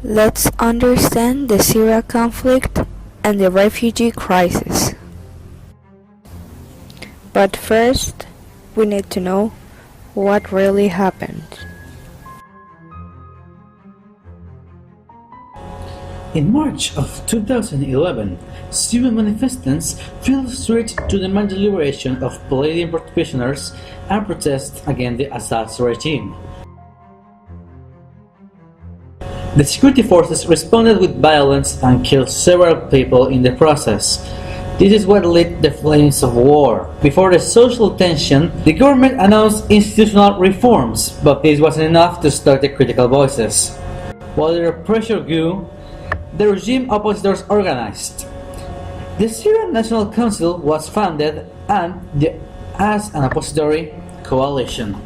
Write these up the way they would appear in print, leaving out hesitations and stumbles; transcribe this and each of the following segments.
Let's understand the Syria conflict and the refugee crisis. But first, we need to know what really happened. In March of 2011, Syrian manifestants filled the streets to demand the liberation of political prisoners and protest against the Assad regime. The security forces responded with violence and killed several people in the process. This is what lit the flames of war. Before the social tension, the government announced institutional reforms, but this wasn't enough to stop the critical voices. While the pressure grew, the regime oppositors organized. The Syrian National Council was founded as an oppository coalition.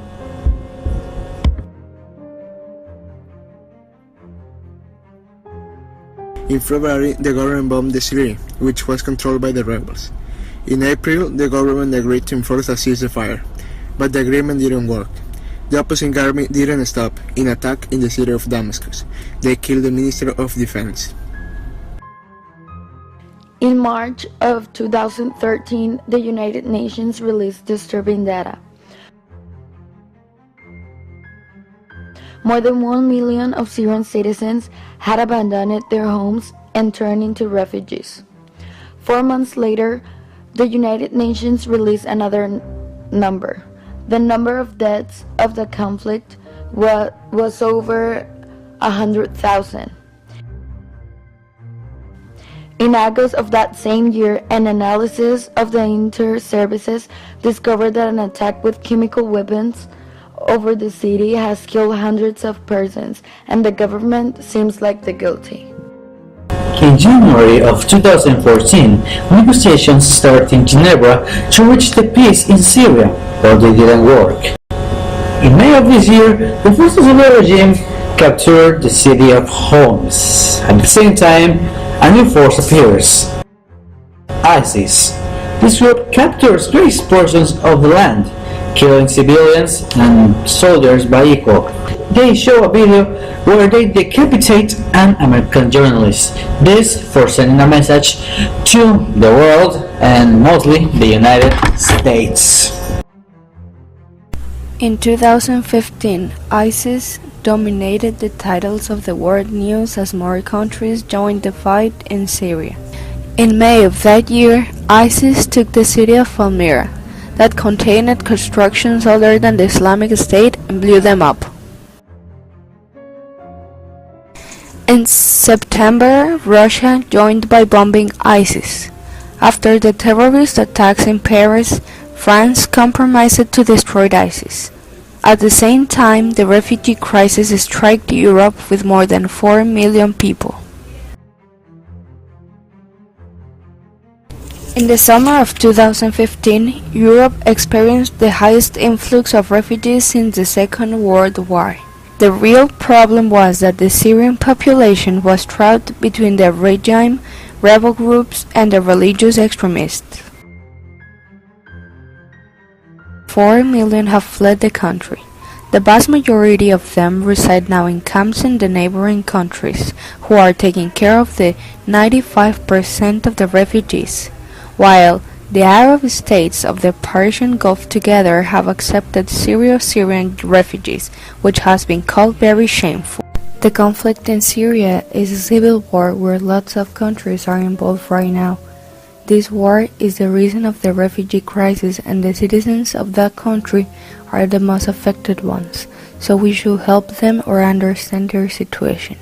In February, the government bombed the city, which was controlled by the rebels. In April, the government agreed to enforce a ceasefire, but the agreement didn't work. The opposing army didn't stop in attack in the city of Damascus. They killed the Minister of Defense. In March of 2013, the United Nations released disturbing data. More than 1 million of Syrian citizens had abandoned their homes and turned into refugees. 4 months later, the United Nations released another number. The number of deaths of the conflict was over 100,000. In August of that same year, an analysis of the inter-services discovered that an attack with chemical weapons over the city has killed hundreds of persons, and the government seems like the guilty. In January of 2014, negotiations started in Geneva to reach the peace in Syria, but they didn't work. In May of this year, the forces of the regime captured the city of Homs. At the same time, a new force appears: ISIS. This group captures great portions of the land, killing civilians and soldiers by equal. They show a video where they decapitate an American journalist. This for sending a message to the world and mostly the United States. In 2015, ISIS dominated the titles of the world news as more countries joined the fight in Syria. In May of that year, ISIS took the city of Palmyra, that contained constructions older than the Islamic State, and blew them up. In September, Russia joined by bombing ISIS. After the terrorist attacks in Paris, France compromised to destroy ISIS. At the same time, the refugee crisis struck Europe with more than 4 million people. In the summer of 2015, Europe experienced the highest influx of refugees since the Second World War. The real problem was that the Syrian population was trapped between the regime, rebel groups, and the religious extremists. 4 million have fled the country. The vast majority of them reside now in camps in the neighboring countries, who are taking care of the 95% of the refugees, while the Arab states of the Persian Gulf together have accepted Syrian refugees, which has been called very shameful. The conflict in Syria is a civil war where lots of countries are involved right now. This war is the reason of the refugee crisis, and the citizens of that country are the most affected ones, so we should help them or understand their situation.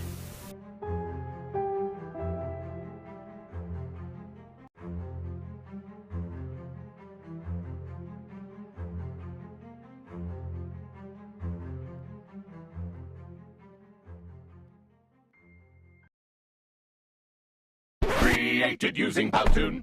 Created using Powtoon.